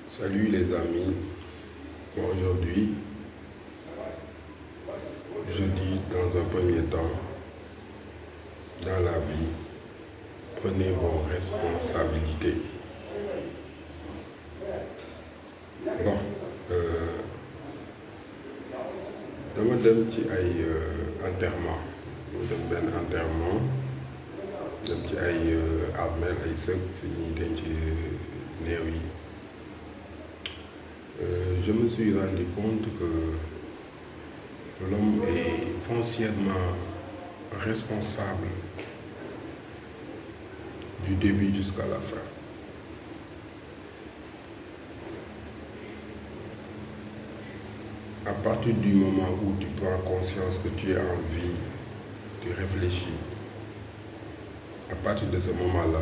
Salut les amis. Aujourd'hui, je dis dans un premier temps, dans la vie, prenez vos responsabilités. Bon, dama dem ci ay enterrement dem benn enterrement dem ci ay armeel ay sëg fi ñuy denc néew yi. Je me suis rendu compte que l'homme est foncièrement responsable du début jusqu'à la fin. À partir du moment où tu prends conscience que tu es en vie, tu réfléchis, à partir de ce moment-là,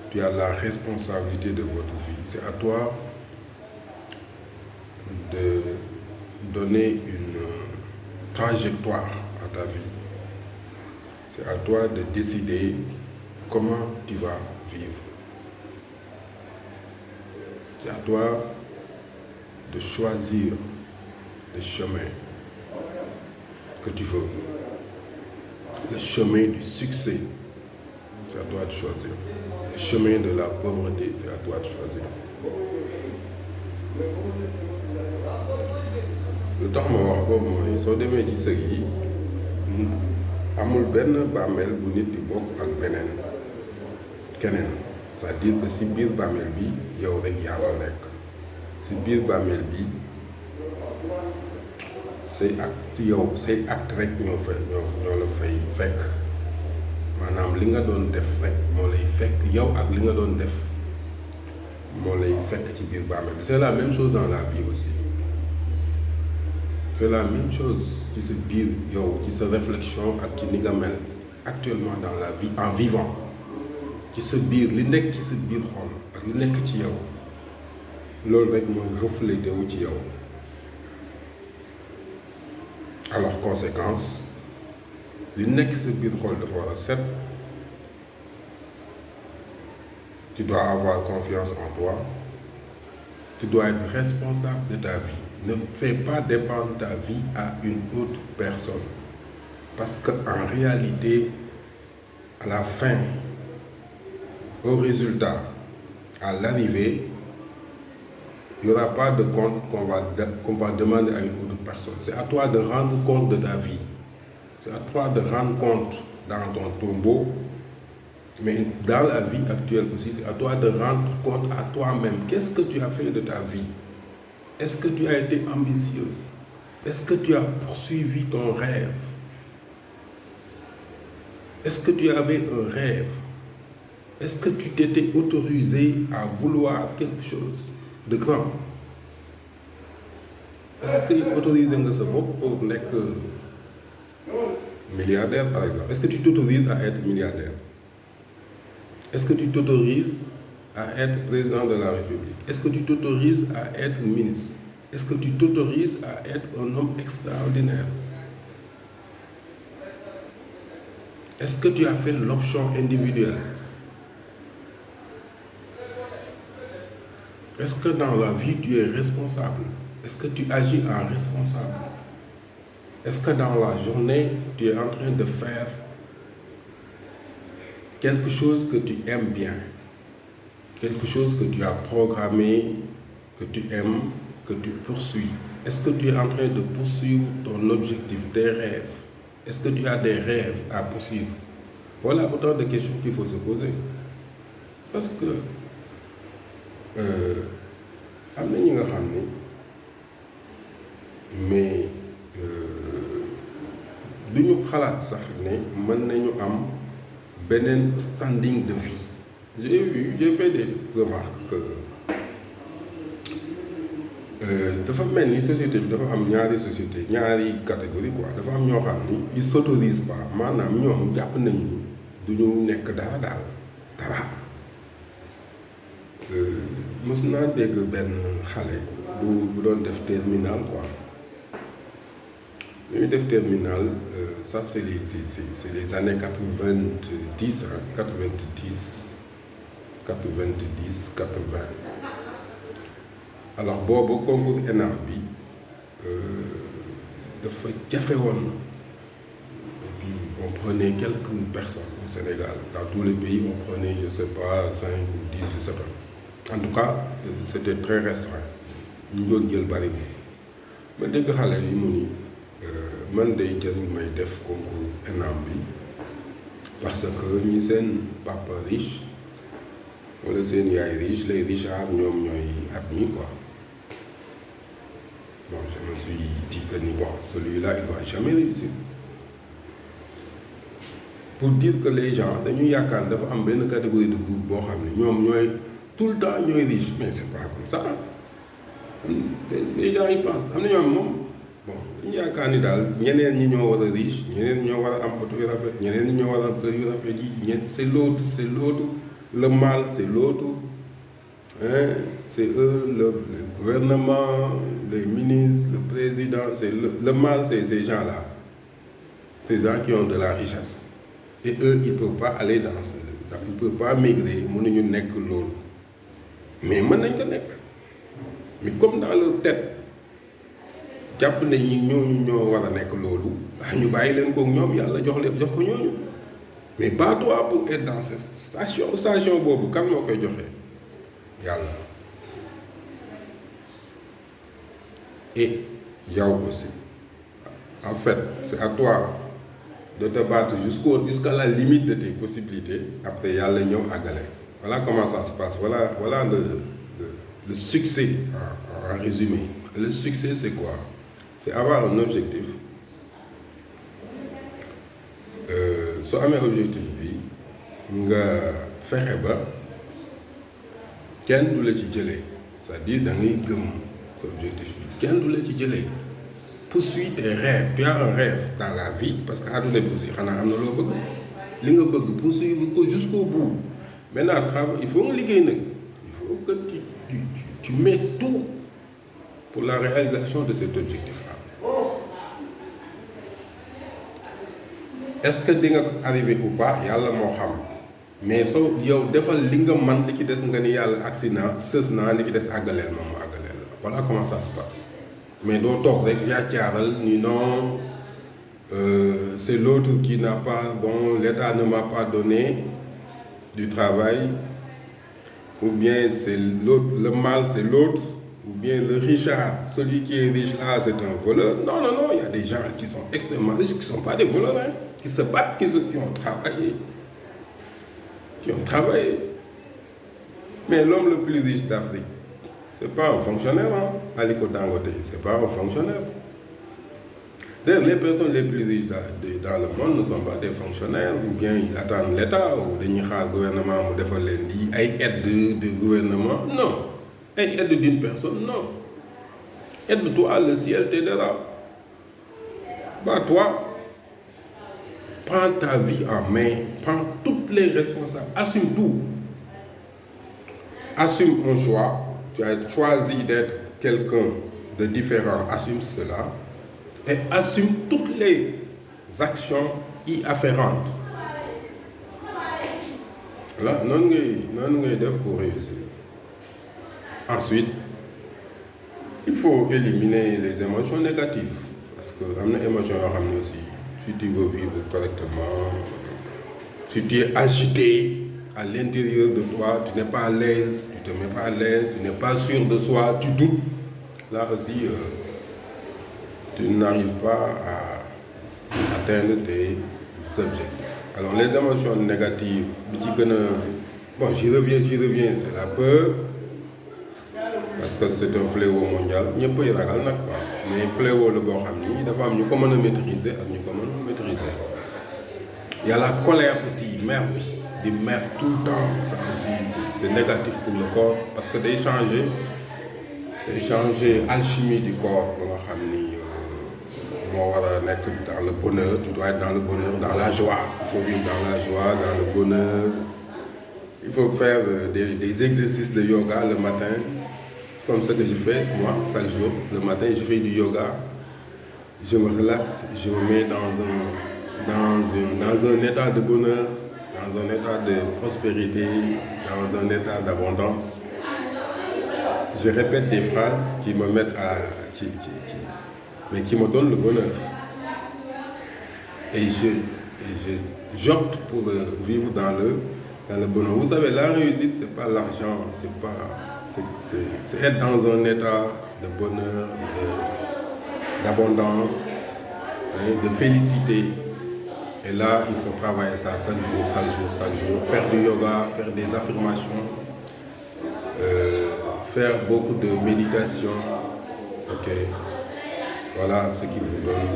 tu as la responsabilité de votre vie. C'est à toi de donner une trajectoire à ta vie. C'est à toi de décider comment tu vas vivre. C'est à toi de choisir le chemin que tu veux. Le chemin du succès, c'est à toi de choisir. Le chemin de la pauvreté, c'est à toi de choisir. lu tax ma wax ko mooy soo demee ci sëg yi amul benn bàmmeel bu nit di bokk ak keneen c'est-à-dire que si biir bàmmeel bi yow rek yaa fa nekk. si biir bàmmeel bi say acte rek ñoo la fay fekk maanaam li nga doon def rek moo lay fekk yow ak li nga doon def moo lay fekk ci biir bàmmeel bi. C'est la même chose dans la vie aussi. C'est la même chose ci sa biir yow ci sa réflexion ak ci ni nga mel actuellement dans la vie en vivant ci sa biir li nekk ci sa biir xol ak li nekk ci yow loolu rek mooy reflété wu ci yow. Alors conséquence li nekk sa biir xol dafa war a set. Tu dois avoir confiance en toi. Tu dois être responsable de ta vie. Ne fais pas dépendre ta vie à une autre personne. Parce qu'en réalité, à la fin, au résultat, à l'arrivée, il n'y aura pas de compte qu'on va demander à une autre personne. C'est à toi de rendre compte de ta vie. C'est à toi de rendre compte dans ton tombeau. Mais dans la vie actuelle aussi, c'est à toi de rendre compte à toi-même. Qu'est-ce que tu as fait de ta vie? Est-ce que tu as été ambitieux? Est-ce que tu as poursuivi ton rêve? Est-ce que tu avais un rêve? Est-ce que tu t'étais autorisé à vouloir quelque chose de grand? Est-ce que tu autorisé nga sa bopp pour nekk milliardaire par exemple? Est-ce que tu t'autorises à être milliardaire? Est-ce que tu t'autorises à être président de la République? Est-ce que tu t'autorises à être ministre? Est-ce que tu t'autorises à être un homme extraordinaire? Est-ce que tu as fait l'option individuelle? Est-ce que dans la vie tu es responsable? Est-ce que tu agis en responsable? Est-ce que dans la journée tu es en train de faire quelque chose que tu aimes bien, quelque chose que tu as programmé, que tu aimes, que tu poursuis? Est-ce que tu es en train de poursuivre ton objectif, tes rêves? Est-ce que tu as des rêves à poursuivre? Voilà autant de questions qu'il faut se poser. Parce que am na ñi nga xam ni mais du ñu xalaat sax ne mën nañu am beneen standing de vie. J'ai fait des remarques que dafa mel ni société bi dafa am ñaari catégorie quoi. Dafa am ñoo xam ni ils s'autorisent pas, maanaam ñoom jàpp nañ ni du ñu nekk dara. Mës naa dégg benn xale bu doon def terminal quoi. Bi muy def terminal ça c'est les années 90 hein, 90 80. alors boobu concours ENAM bi dafa jafe woon. On prenait quelques personnes au Sénégal. Dans tous les pays, on prenait, je ne sais pas, 5 ou 10, je ne sais pas. En tout cas, c'était très restreint. Nous avons fait le baril. Mais dès que je suis venu, je suis fait def concours ENAM parce que nous sommes papa riche, ou les riches, les riches ont admis quoi. Bon, je me suis dit que bon, celui-là, il ne va jamais réussir. Pour dire que les gens, dañu yaakaar dafa am benn catégorie de groupe boo xam ne ñoom ñooy tout le temps ñooy riche, mais c'est pas comme ça. Les gens y pensent am na ñoom moom bon dañu yaakaar ni daal ñeneen ñi ñoo war a riche, ñeneen ñi ñoo war a am oto yu rafet, ñeneen ñi ñoo war a am kër yu rafet yi c'est l'autre, le mal c'est l'autre, hein? C'est eux, le gouvernement, les ministres, le président, c'est le mal, c'est ces gens-là, ces gens qui ont de la richesse. Et eux, ils ne peuvent pas aller ils ne peuvent pas migrer, ils ne peuvent pas l'eau. Mais ils peuvent pas. Mais comme dans leur tête, ils ne peuvent pas être l'eau. Ils ne peuvent pas être. Mais pas toi pour être dans cette station bobu, quand on peut joxe Yalla. Et yow aussi. En fait, c'est à toi de te battre jusqu'à la limite de tes possibilités. Après, il y a le nion à galer. Voilà comment ça se passe. Voilà le succès en résumé. Le succès, c'est quoi? C'est avoir un objectif. Soit un objectif, nga fexe ba kenn du la ci jëlee, c'est-à-dire da ngay gëm sa objectif bi kenn du la ci jëlee. Poursuis tes rêves. Tu as un rêve dans la vie parce que àdduna bi aussi xanaa am na loo bëgg li nga bëgg poursuivre ko jusqu'au bout. Maintenant travail il faut nga liggéey nag, il faut que tu mets tout pour la réalisation de cet objectif-là. Est-ce que di nga arriver ou pas yàlla moo xam, mais soo yow defal li nga man li ci des nga ni yàlla accident sës naa li ci des àggaleel moom mu àggaleel la. Voilà comment ça se passe. Mais doo toog rek yaacaaral ni non c'est l'autre qui n'a pas, bon, l'État ne m'a pas donné du travail, ou bien c'est l'autre, le mal c'est l'autre, ou bien le richard, celui qui est riche là c'est un voleur. Non, il y a des gens qui sont extrêmement riches qui ne sont pas des voleurs, hein, qui se battent, qui ont travaillé. Mais l'homme le plus riche d'Afrique, c'est pas un fonctionnaire, hein? Aliko Dangote, c'est pas un fonctionnaire. D'ailleurs, les personnes les plus riches dans le monde ne sont pas des fonctionnaires, ou bien ils attendent l'État, ou le gouvernement, ou des aides du gouvernement. Non. Aide d'une personne, non. Aide-toi, le ciel t'aidera. Bah, toi, prends ta vie en main, prends toutes les responsabilités, assume tout. Assume un choix. Tu as choisi d'être quelqu'un de différent, assume cela et assume toutes les actions y afférentes. Là, non ngay def pour réussir. Ensuite, il faut éliminer les émotions négatives parce que am na émotion yoo xam ne aussi si tu veux vivre correctement, si tu es agité à l'intérieur de toi, tu n'es pas à l'aise, tu ne te mets pas à l'aise, tu n'es pas sûr de soi, tu doutes. Là aussi, tu n'arrives pas à atteindre tes objectifs. Alors les émotions négatives, bon, j'y reviens, c'est la peur, parce que c'est un fléau mondial. ñëpp ay ragal nag quoi, mais fléau la boo xam ni dafa am ñu ko mën a maîtriser ak ñu ko mën a maîtriser. Il y a la colère aussi, mer bi. Di mer tout le temps, ça aussi c'est négatif pour le corps parce que day changer alchimie du corps ba nga xam ni moo war a nekk dans le bonheur. Tu dois être dans le bonheur, dans la joie. Il faut vivre dans la joie, dans le bonheur. Il faut faire des exercices de yoga le matin, comme ce que je fais moi chaque jour. Le matin je fais du yoga, je me relaxe, je me mets dans un état de bonheur, dans un état de prospérité, dans un état d'abondance. je répète des phrases qui me mettent à... mais qui me donnent le bonheur. Et j'opte pour vivre dans le bonheur. Vous savez, la réussite, c'est pas l'argent, c'est être dans un état de bonheur, d'abondance, de félicité. Et là, il faut travailler ça chaque jour. Faire du yoga, faire des affirmations, faire beaucoup de méditation. Ok. Voilà ce qui vous donne,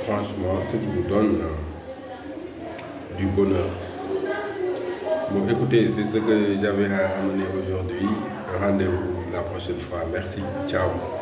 franchement, ce qui vous donne du bonheur. Bon, écoutez, c'est ce que j'avais à amener aujourd'hui. Rendez-vous la prochaine fois. Merci. Ciao.